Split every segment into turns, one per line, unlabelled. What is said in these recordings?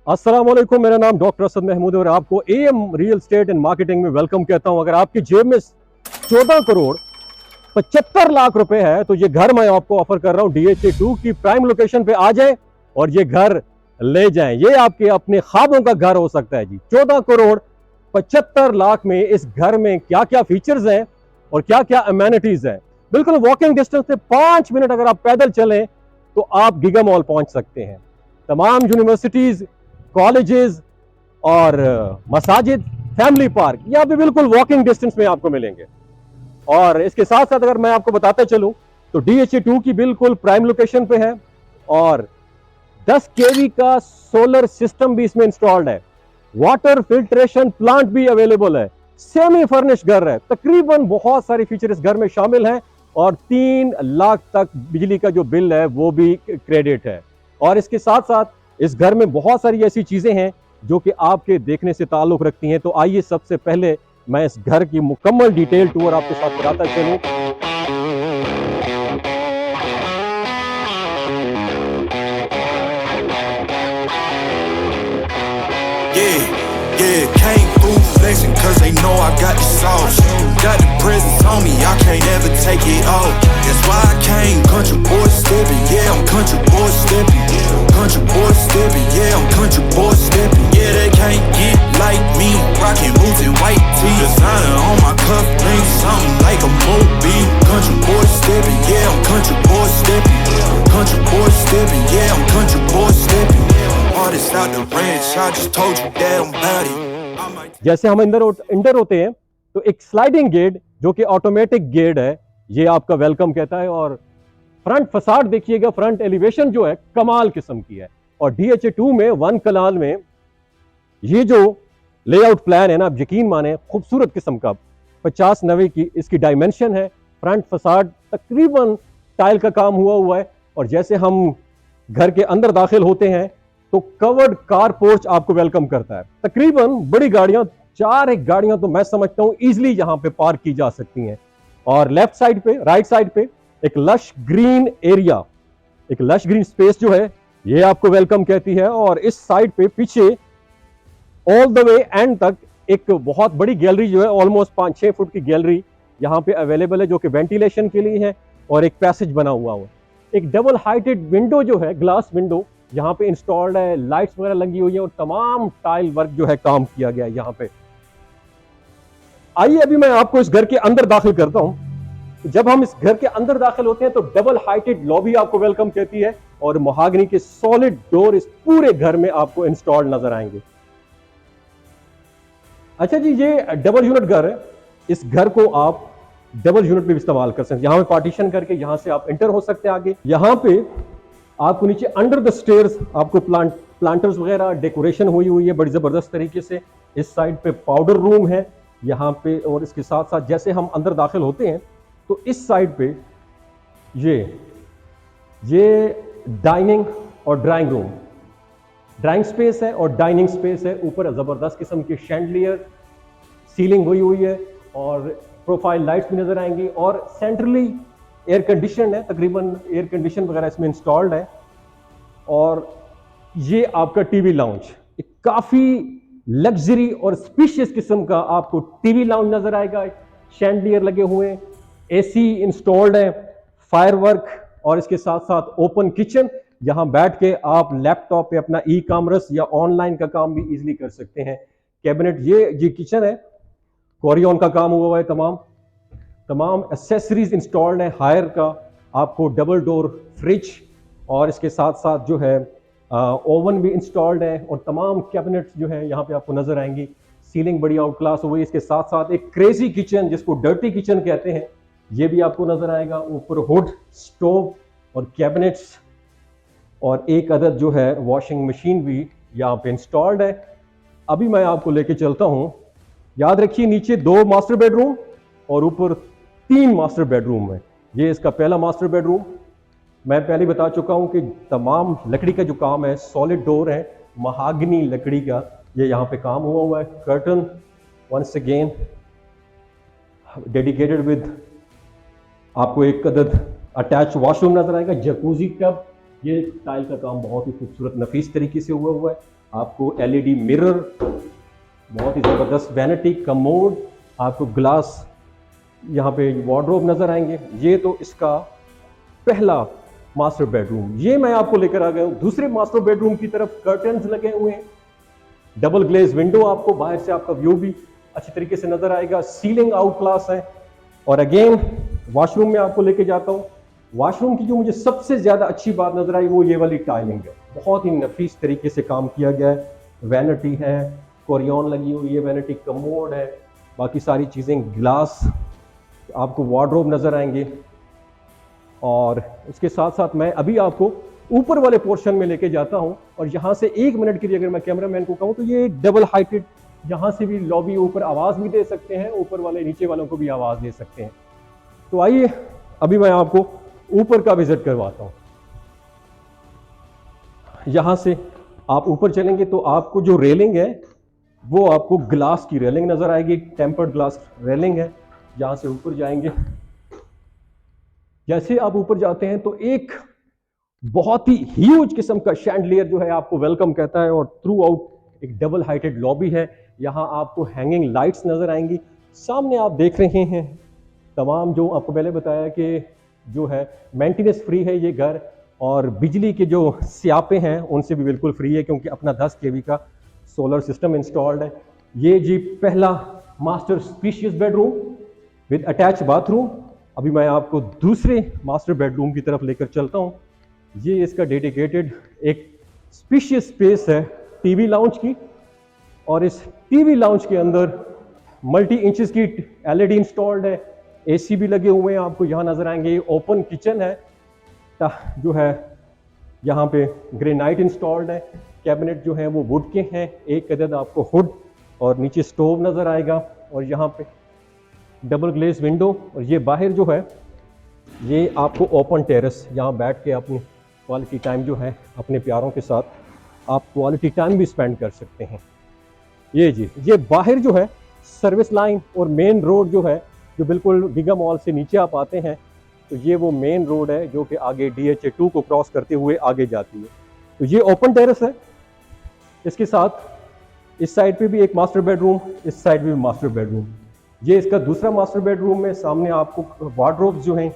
अस्सलाम वालेकुम, मेरा नाम डॉक्टर असद महमूद है और आपको am real estate and marketing में वेलकम कहता हूं। अगर आपकी जेब में 14 करोड़ 75 लाख रुपए है तो ये घर मैं आपको ऑफर कर रहा हूं DHA2 की प्राइम लोकेशन पे आ जाए और ये घर ले जाएं। ये आपके अपने ख्वाबों का घर हो सकता है जी। 14 करोड़ 75 लाख में इस घर में क्या क्या फीचर्स हैं और क्या क्या अमेनिटीज हैं। बिल्कुल वॉकिंग डिस्टेंस से 5 मिनट अगर आप पैदल चलें तो आप गीगा मॉल पहुंच सकते हैं। तमाम यूनिवर्सिटीज, कॉलेजेस और मसाजिद, फैमिली पार्क यहाँ पे बिल्कुल वॉकिंग डिस्टेंस में आपको मिलेंगे। और इसके साथ साथ अगर मैं आपको बताते चलूं तो DHA2 की बिल्कुल प्राइम लोकेशन पे है और 10 kV का सोलर सिस्टम भी इसमें इंस्टॉल्ड है। वाटर फिल्ट्रेशन प्लांट भी अवेलेबल है। सेमी फर्निश घर है। तकरीबन बहुत सारी फीचर इस घर में शामिल हैं और 3 लाख तक बिजली का जो बिल है वो भी क्रेडिट है। और इसके साथ साथ इस घर में बहुत सारी ऐसी चीजें हैं जो कि आपके देखने से ताल्लुक रखती हैं। तो आइए सबसे पहले मैं इस घर की मुकम्मल डिटेल टूर आपके साथ कराता चलूं।
Can't fool flexing cause they know I got the sauce. Got the presence on me, I can't ever take it off. That's why I came country boy stepping, yeah, I'm country boy stepping. Country boy stepping, yeah, I'm country boy stepping. Yeah, they can't get like me, rockin' boots and white tee. Designer on my cuff, ring something like a mobile. Country boy stepping, yeah, I'm country boy stepping. Country boy stepping, yeah, I'm country boy stepping. Artist out the ranch, I just told you that I'm about it.
जैसे हम inter होते हैं तो एक sliding gate जो कि automatic gate है, ये आपका वेलकम कहता है। और फ्रंट फसाड देखिएगा, फ्रंट एलिवेशन जो है कमाल किस्म की है। और DHA2 में 1 कनाल में ये जो लेआउट प्लान है ना, आप यकीन माने खूबसूरत किस्म का 50-90 की इसकी डायमेंशन है। फ्रंट फसाड तकरीबन टाइल का काम हुआ है। और जैसे हम घर के अंदर दाखिल होते हैं तो कवर्ड कार पोर्च आपको वेलकम करता है। तकरीबन बड़ी गाड़ियां, 4 एक गाड़ियां तो मैं समझता हूं इजीली यहां पे पार्क की जा सकती हैं। और लेफ्ट साइड पे, राइट साइड पे एक लश ग्रीन एरिया, एक लश ग्रीन स्पेस जो है ये आपको वेलकम कहती है। और इस साइड पे पीछे ऑल द वे एंड तक एक बहुत बड़ी गैलरी जो है, ऑलमोस्ट 5-6 फुट की गैलरी यहां पे अवेलेबल है जो कि वेंटिलेशन के लिए है। और एक पैसेज बना हुआ है। एक डबल हाइटेड विंडो जो है, ग्लास विंडो यहाँ पे इंस्टॉल्ड है। लाइट्स वगैरह लगी हुई है और तमाम टाइल वर्क जो है काम किया गया है यहाँ पे। आइए अभी मैं आपको इस घर के अंदर दाखिल करता हूं। जब हम इस घर के अंदर दाखिल होते हैं तो डबल हाइटेड लॉबी आपको वेलकम कहती है और महागनी के सॉलिड डोर इस पूरे घर में आपको इंस्टॉल्ड नजर आएंगे। अच्छा जी, ये डबल यूनिट घर है। इस घर को आप डबल यूनिट में भी इस्तेमाल कर सकते हैं। यहां पे पार्टीशन करके यहां से आप एंटर हो सकते हैं। आगे यहां पे आपको नीचे अंडर द स्टेयर्स आपको प्लांटर्स वगैरह डेकोरेशन हुई है बड़ी जबरदस्त तरीके से। इस साइड पे पाउडर रूम है यहाँ पे। और इसके साथ साथ जैसे हम अंदर दाखिल होते हैं तो इस साइड पे ये डाइनिंग और ड्राइंग रूम, ड्राइंग स्पेस है और डाइनिंग स्पेस है। ऊपर जबरदस्त किस्म की शैंडलियर सीलिंग हुई है और प्रोफाइल लाइट्स भी नजर आएंगी। और सेंट्रली एयर कंडीशन है, तकरीबन एयर कंडीशन वगैरह इसमें इंस्टॉल्ड है। और ये आपका टीवी लाउंज, एक काफी लग्जरी और स्पीशियस किस्म का आपको टीवी लाउंज नजर आएगा। शैंडलियर लगे हुए हैं, AC इंस्टॉल्ड है, फायरवर्क और इसके साथ साथ ओपन किचन। यहां बैठ के आप लैपटॉप पे अपना ई-कॉमर्स या ऑनलाइन का काम भी इजीली कर सकते हैं। कैबिनेट, ये किचन है, कोरियन का काम हुआ है। तमाम एक्सेसरीज इंस्टॉल्ड है। हायर का आपको डबल डोर फ्रिज और इसके साथ साथ जो है ओवन भी इंस्टॉल्ड है। और तमाम कैबिनेट्स जो है यहाँ पे आपको नजर आएंगी। सीलिंग बड़ी आउट क्लास हुई। इसके साथ साथ एक क्रेजी किचन जिसको डर्टी किचन कहते हैं, ये भी आपको नजर आएगा। ऊपर हुड, स्टोव और कैबिनेट्स और एक अदद जो है वॉशिंग मशीन भी यहाँ पे इंस्टॉल्ड है। अभी मैं आपको लेके चलता हूँ। याद रखिए, नीचे 2 मास्टर बेडरूम और ऊपर 3 मास्टर बेडरूम है। ये इसका पहला मास्टर बेडरूम। मैं पहले बता चुका हूं कि तमाम लकड़ी का जो काम है, सॉलिड डोर है, महागनी लकड़ी का ये यहाँ पे काम हुआ है। Curtain once again dedicated with आपको एक अदद अटैच वॉशरूम नजर आएगा। जकूजी टब, ये टाइल का काम बहुत ही खूबसूरत नफीस तरीके से हुआ है। आपको एलईडी मिरर, बहुत ही ज़बरदस्त वैनिटी कमोड, आपको ग्लास यहाँ पे वार्डरोब नज़र आएंगे। ये तो इसका पहला मास्टर बेडरूम। ये मैं आपको लेकर आ गया हूँ दूसरे मास्टर बेडरूम की तरफ। कर्टन्स लगे हुए हैं, डबल ग्लेज विंडो, आपको बाहर से आपका व्यू भी अच्छी तरीके से नजर आएगा। सीलिंग आउट क्लास है। और अगेन वॉशरूम में आपको लेके जाता हूँ। वॉशरूम की जो मुझे सबसे ज्यादा अच्छी बात नजर आई वो ये वाली टाइलिंग है। बहुत ही नफीस तरीके से काम किया गया है। वैनिटी है, कोरियन लगी हुई है, वैनिटी कमोड है, बाकी सारी चीजें, ग्लास, आपको वार्डरोब नजर आएंगे। और उसके साथ साथ मैं अभी आपको ऊपर वाले पोर्शन में लेके जाता हूं। और यहां से 1 मिनट के लिए अगर मैं कैमरामैन को कहूं तो ये डबल हाइटेड, यहां से भी लॉबी, ऊपर आवाज भी दे सकते हैं, ऊपर वाले नीचे वालों को भी आवाज दे सकते हैं। तो आइए अभी मैं आपको ऊपर का विजिट करवाता हूं। यहां से आप ऊपर चलेंगे तो आपको जो रेलिंग है वो आपको ग्लास की रेलिंग नजर आएगी, टेम्पर्ड ग्लास रेलिंग है। यहां से ऊपर जाएंगे, जैसे आप ऊपर जाते हैं तो एक बहुत ही ह्यूज किस्म का शैंडलियर जो है आपको वेलकम कहता है। और थ्रू आउट एक डबल हाइटेड लॉबी है। यहाँ आपको हैंगिंग लाइट्स नजर आएंगी। सामने आप देख रहे हैं तमाम, जो आपको पहले बताया कि जो है मेंटेनेंस फ्री है ये घर, और बिजली के जो स्यापे हैं उनसे भी बिल्कुल फ्री है, क्योंकि अपना 10 kV का सोलर सिस्टम इंस्टॉल्ड है। ये जी पहला master spacious bedroom with attach bathroom. अभी मैं आपको दूसरे मास्टर बेडरूम की तरफ लेकर चलता हूँ। ये इसका डेडिकेटेड एक स्पेशियस स्पेस है टीवी लाउंज की। और इस टीवी लाउंज के अंदर मल्टी इंचेस की एलईडी इंस्टॉल्ड है, एसी भी लगे हुए हैं, आपको यहाँ नजर आएंगे। ओपन किचन है जो है, यहाँ पे ग्रेनाइट इंस्टॉल्ड है। कैबिनेट जो है वो वुड के हैं, एक अदद आपको हुड और नीचे स्टोव नजर आएगा। और यहाँ पे डबल ग्लेज विंडो। और ये बाहर जो है ये आपको ओपन टेरेस, यहाँ बैठ के अपनी क्वालिटी टाइम जो है अपने प्यारों के साथ आप क्वालिटी टाइम भी स्पेंड कर सकते हैं। ये जी ये बाहर जो है सर्विस लाइन और मेन रोड जो है, जो बिल्कुल गिगा मॉल से नीचे आप आते हैं तो ये वो मेन रोड है जो कि आगे DHA 2 को क्रॉस करते हुए आगे जाती है। तो ये ओपन टेरेस है। इसके साथ इस साइड पे भी एक मास्टर बेडरूम, इस साइड भी मास्टर बेडरूम। ये इसका दूसरा मास्टर बेडरूम है। सामने आपको वार्डरोब्स जो हैं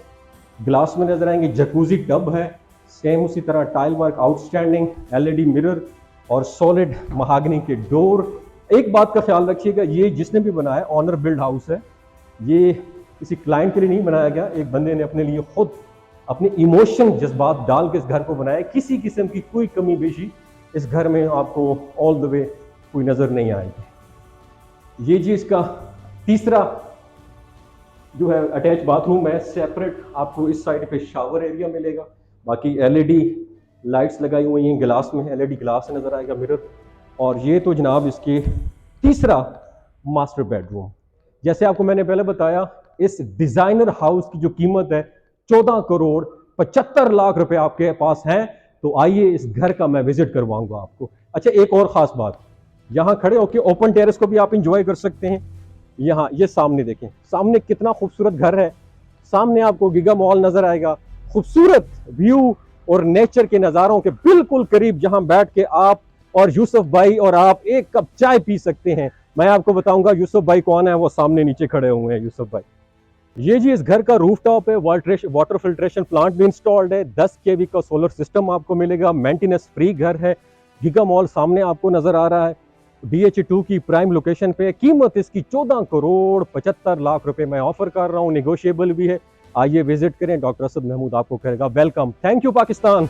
ग्लास में नजर आएंगे। जकूजी टब है, सेम उसी तरह tile work outstanding, LED mirror और सॉलिड महागनी के डोर। एक बात का ख्याल रखिएगा, ये जिसने भी बनाया ऑनर बिल्ड हाउस है, ये किसी क्लाइंट के लिए नहीं बनाया गया। एक बंदे ने अपने लिए खुद अपने इमोशन जज्बात डाल के इस घर को बनाया। किसी किस्म की कोई कमी बेशी इस घर में आपको ऑल द वे कोई नजर नहीं आएगी। ये जी इसका तीसरा जो है अटैच बाथरूम है। सेपरेट आपको इस साइड पे शावर एरिया मिलेगा। बाकी एलईडी लाइट्स लगाई हुई हैं, ग्लास में एलईडी ग्लास से नजर आएगा, मिरर। और ये तो जनाब इसके तीसरा मास्टर बेडरूम। जैसे आपको मैंने पहले बताया, इस डिजाइनर हाउस की जो कीमत है 14 करोड़ 75 लाख रुपए आपके पास हैं। तो आइए इस घर का मैं विजिट करवाऊंगा आपको। अच्छा, एक और खास बात, यहाँ खड़े होकर ओपन टेरेस को भी आप इंजॉय कर सकते हैं। यहाँ ये सामने देखें, सामने कितना खूबसूरत घर है। सामने आपको गिगा मॉल नजर आएगा, खूबसूरत व्यू और नेचर के नज़ारों के बिल्कुल करीब, जहां बैठ के आप और यूसुफ भाई और आप एक कप चाय पी सकते हैं। मैं आपको बताऊंगा यूसुफ भाई कौन है, वो सामने नीचे खड़े हुए हैं यूसुफ भाई। ये जी इस घर का रूफटॉप है, वाटर फिल्ट्रेशन प्लांट भी इंस्टॉल्ड है, 10 kV का सोलर सिस्टम आपको मिलेगा, मेंटेनेंस फ्री घर है। गिगा मॉल सामने आपको नजर आ रहा है, DHA 2 की प्राइम लोकेशन पे। कीमत इसकी 14 करोड़ 75 लाख रुपए मैं ऑफर कर रहा हूँ, नेगोशिएबल भी है। आइए विजिट करें, डॉक्टर असद महमूद आपको कहेगा वेलकम। Thank you Pakistan.